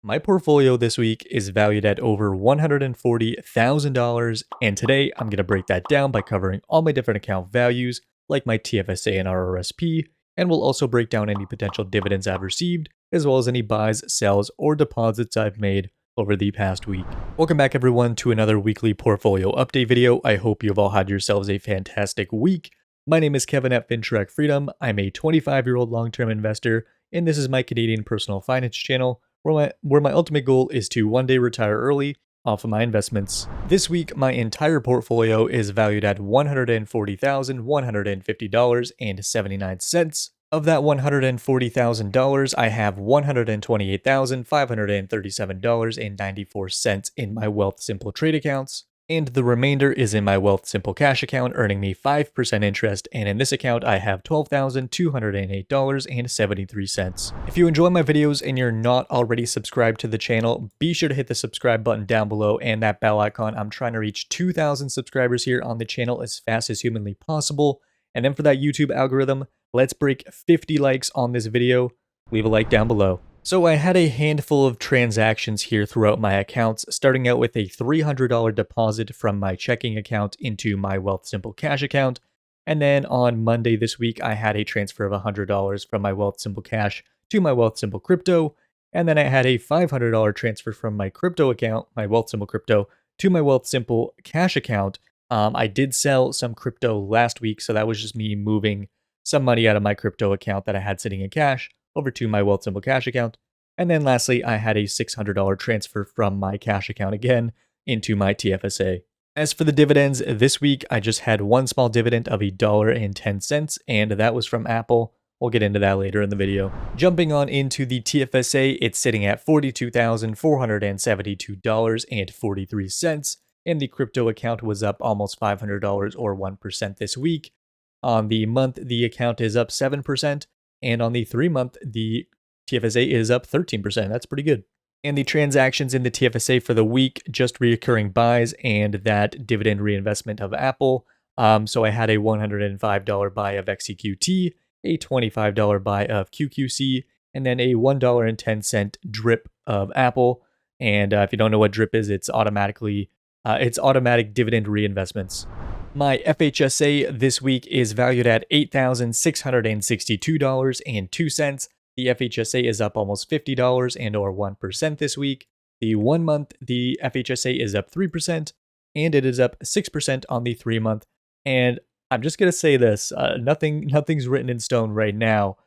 My portfolio this week is valued at over $140,000, and today I'm going to break that down by covering all my different account values, like my TFSA and RRSP, and we'll also break down any potential dividends I've received, as well as any buys, sells, or deposits I've made over the past week. Welcome back everyone to another weekly portfolio update video. I hope you've all had yourselves a fantastic week. My name is Kevin at FinTrack Freedom. I'm a 25-year-old long-term investor, and this is my Canadian personal finance channel, where my ultimate goal is to one day retire early off of my investments. This week, my entire portfolio is valued at $140,150.79. Of that $140,000, I have $128,537.94 in my Wealthsimple trade accounts, and the remainder is in my Wealthsimple Cash account, earning me 5% interest, and in this account I have $12,208.73. If you enjoy my videos and you're not already subscribed to the channel, be sure to hit the subscribe button down below and that bell icon. I'm trying to reach 2,000 subscribers here on the channel as fast as humanly possible. And then for that YouTube algorithm, let's break 50 likes on this video. Leave a like down below. So I had a handful of transactions here throughout my accounts, starting out with a $300 deposit from my checking account into my Wealthsimple Cash account. And then on Monday this week, I had a transfer of $100 from my Wealthsimple Cash to my Wealthsimple Crypto. And then I had a $500 transfer from my crypto account, my Wealthsimple Crypto, to my Wealthsimple Cash account. I did sell some crypto last week, so that was just me moving some money out of my crypto account that I had sitting in cash over to my Wealthsimple Cash account. And then lastly, I had a $600 transfer from my cash account again into my TFSA. As for the dividends, this week I just had one small dividend of $1.10, and that was from Apple. We'll get into that later in the video. Jumping on into the TFSA, it's sitting at $42,472.43, and the crypto account was up almost $500 or 1% this week. On the month, the account is up 7%. And on the 3-month, the TFSA is up 13%. That's pretty good. And the transactions in the TFSA for the week, just reoccurring buys and that dividend reinvestment of Apple. So I had a $105 buy of XCQT, a $25 buy of QQC, and then a $1.10 drip of Apple. And if you don't know what drip is, it's automatic dividend reinvestments. My FHSA this week is valued at $8,662.02. The FHSA is up almost $50 and or 1% this week. The 1 month, the FHSA is up 3%, and it is up 6% on the 3-month. And I'm just going to say this, nothing's written in stone right now,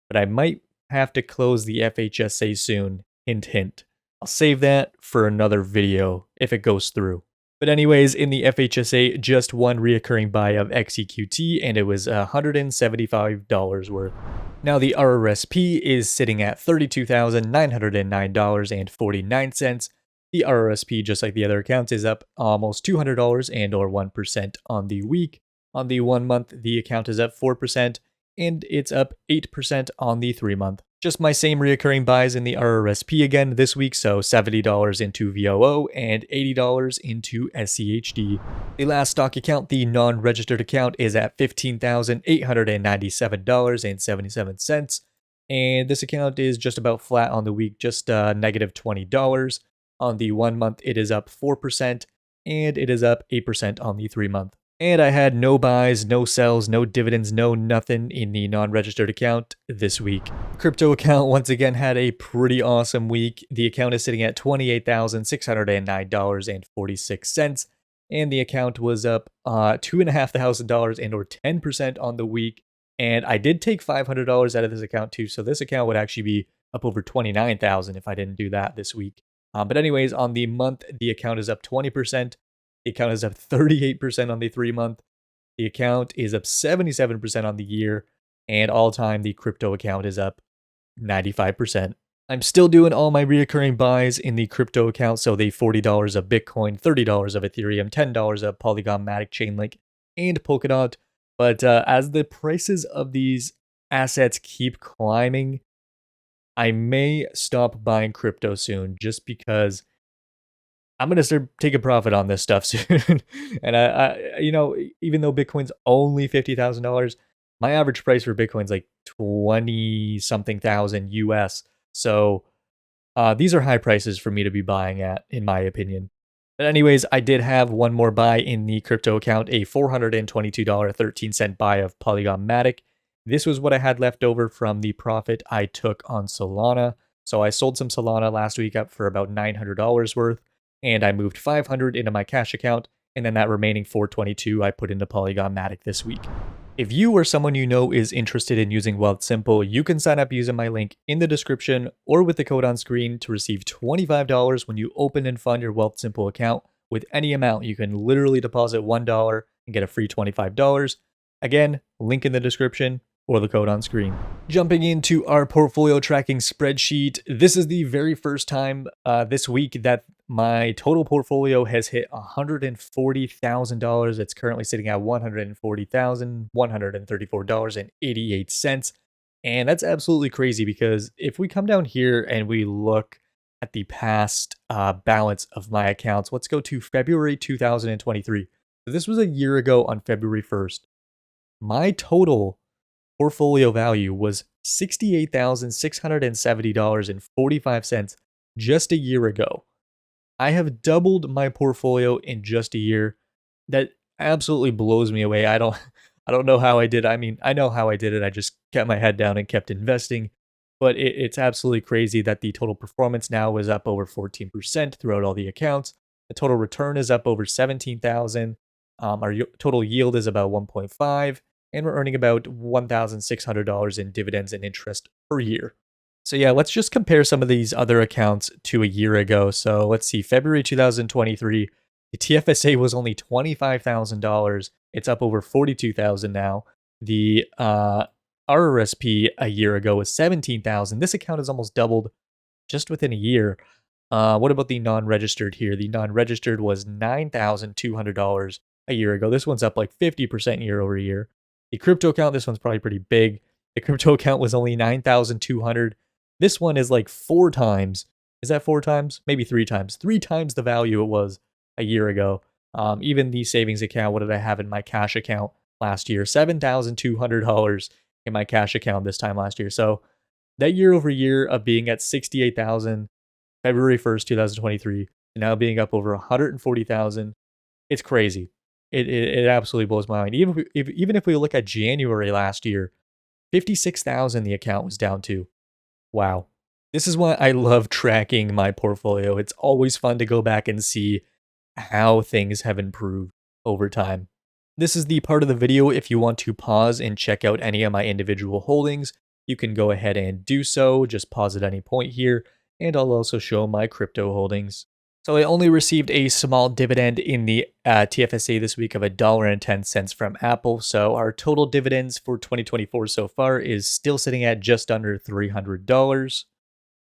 but I might have to close the FHSA soon. Hint, hint. I'll save that for another video if it goes through. But anyways, in the FHSA, just one reoccurring buy of XEQT, and it was $175 worth. Now the RRSP is sitting at $32,909.49. The RRSP, just like the other accounts, is up almost $200 and or 1% on the week. On the 1 month, the account is up 4%, and it's up 8% on the 3-month. Just my same reoccurring buys in the RRSP again this week, so $70 into VOO and $80 into SCHD. The last stock account, the non-registered account, is at $15,897.77, and this account is just about flat on the week, just negative $20. On the 1 month, it is up 4%, and it is up 8% on the 3-month. And I had no buys, no sells, no dividends, no nothing in the non-registered account this week. Crypto account once again had a pretty awesome week. The account is sitting at $28,609.46, and the account was up $2,500 and or 10% on the week. And I did take $500 out of this account too, so this account would actually be up over $29,000 if I didn't do that this week. But anyways, on the month, the account is up 20%. The account is up 38% on the 3-month. The account is up 77% on the year. And all time, the crypto account is up 95%. I'm still doing all my reoccurring buys in the crypto account. So the $40 of Bitcoin, $30 of Ethereum, $10 of Polygon, Matic, Chainlink, and Polkadot. But as the prices of these assets keep climbing, I may stop buying crypto soon just because I'm going to start taking profit on this stuff soon. And even though Bitcoin's only $50,000, my average price for Bitcoin's like 20 something thousand US. So These are high prices for me to be buying at, in my opinion. But anyways, I did have one more buy in the crypto account, a $422.13 buy of Polygon Matic. This was what I had left over from the profit I took on Solana. So I sold some Solana last week up for about $900 worth, and I moved 500 into my cash account, and then that remaining 422 I put into Polygon Matic this week. If you or someone you know is interested in using Wealthsimple, you can sign up using my link in the description or with the code on screen to receive $25 when you open and fund your Wealthsimple account with any amount. You can literally deposit $1 and get a free $25. Again, link in the description or the code on screen. Jumping into our portfolio tracking spreadsheet, this is the very first time this week that my total portfolio has hit $140,000. It's currently sitting at $140,134.88. And that's absolutely crazy because if we come down here and we look at the past balance of my accounts, let's go to February 2023. So this was a year ago on February 1st. My total portfolio value was $68,670.45 just a year ago. I have doubled my portfolio in just a year. That absolutely blows me away. I don't know how I did. I mean, I know how I did it. I just kept my head down and kept investing. But it's absolutely crazy that the total performance now is up over 14% throughout all the accounts. The total return is up over 17,000. Our total yield is about 1.5, and we're earning about $1,600 in dividends and interest per year. So yeah, let's just compare some of these other accounts to a year ago. So let's see, February 2023, the TFSA was only $25,000. It's up over 42,000 now. The RRSP a year ago was 17,000. This account has almost doubled just within a year. What about the non-registered here? The non-registered was $9,200 a year ago. This one's up like 50% year over year. The crypto account, this one's probably pretty big. The crypto account was only 9,200. This one is like 4 times. Is that 4 times? Maybe 3 times. 3 times the value it was a year ago. Even the savings account, what did I have in my cash account last year? $7,200 in my cash account this time last year. So that year over year of being at 68,000 February 1st, 2023, and now being up over 140,000, it's crazy. It absolutely blows my mind. Even if we look at January last year, 56,000 the account was down to. Wow. This is why I love tracking my portfolio. It's always fun to go back and see how things have improved over time. This is the part of the video if you want to pause and check out any of my individual holdings. You can go ahead and do so. Just pause at any point here, and I'll also show my crypto holdings. So I only received a small dividend in the TFSA this week of $1.10 from Apple. So our total dividends for 2024 so far is still sitting at just under $300.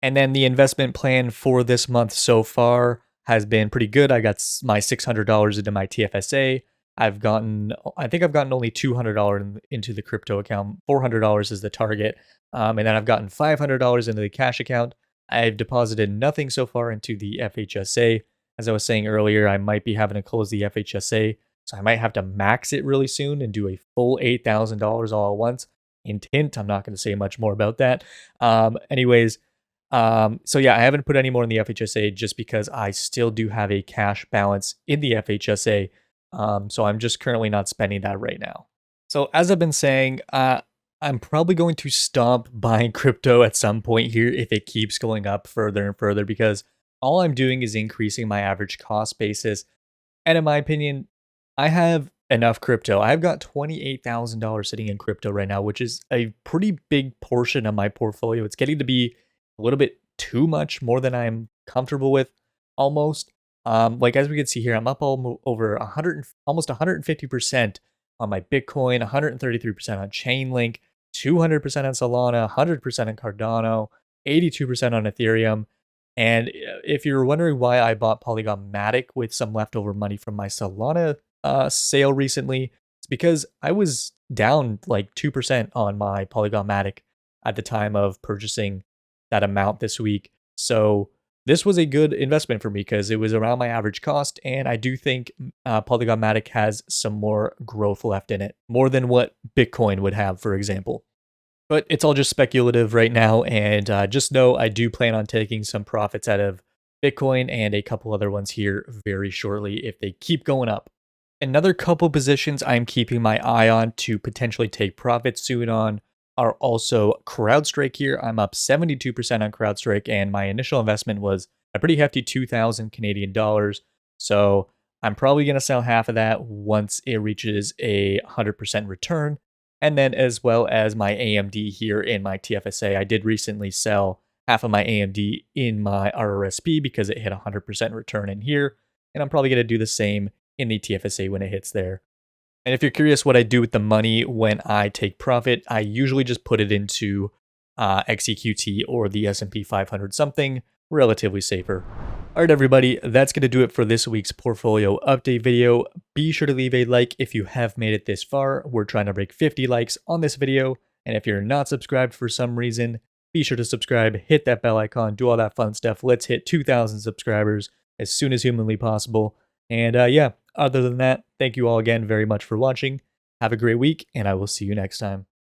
And then the investment plan for this month so far has been pretty good. I got my $600 into my TFSA. I think I've gotten only $200 into the crypto account. $400 is the target. And then I've gotten $500 into the cash account. I've deposited nothing so far into the FHSA. As I was saying earlier, I might be having to close the FHSA, so I might have to max it really soon and do a full $8,000 all at once. Hint, hint, I'm not going to say much more about that. So yeah, I haven't put any more in the FHSA just because I still do have a cash balance in the FHSA. So I'm just currently not spending that right now. So as I've been saying, I'm probably going to stop buying crypto at some point here if it keeps going up further and further, because all I'm doing is increasing my average cost basis. And in my opinion, I have enough crypto. I've got $28,000 sitting in crypto right now, which is a pretty big portion of my portfolio. It's getting to be a little bit too much, more than I'm comfortable with almost. Like as we can see here, I'm up over almost 150% on my Bitcoin, 133% on Chainlink, 200% on Solana, 100% on Cardano, 82% on Ethereum. And if you're wondering why I bought Polygon Matic with some leftover money from my Solana sale recently, it's because I was down like 2% on my Polygon Matic at the time of purchasing that amount this week. So this was a good investment for me because it was around my average cost, and I do think Polygon Matic has some more growth left in it, more than what Bitcoin would have, for example. But it's all just speculative right now, and just know I do plan on taking some profits out of Bitcoin and a couple other ones here very shortly if they keep going up. Another couple positions I'm keeping my eye on to potentially take profits soon on are also CrowdStrike here. I'm up 72% on CrowdStrike, and my initial investment was a pretty hefty 2,000 Canadian dollars. So I'm probably going to sell half of that once it reaches a 100% return. And then as well as my AMD here in my TFSA, I did recently sell half of my AMD in my RRSP because it hit 100% return in here. And I'm probably going to do the same in the TFSA when it hits there. And if you're curious what I do with the money when I take profit, I usually just put it into XEQT or the S&P 500, something relatively safer. All right, everybody, that's going to do it for this week's portfolio update video. Be sure to leave a like if you have made it this far. We're trying to break 50 likes on this video. And if you're not subscribed for some reason, be sure to subscribe, hit that bell icon, do all that fun stuff. Let's hit 2,000 subscribers as soon as humanly possible. And yeah, other than that, thank you all again very much for watching. Have a great week, and I will see you next time.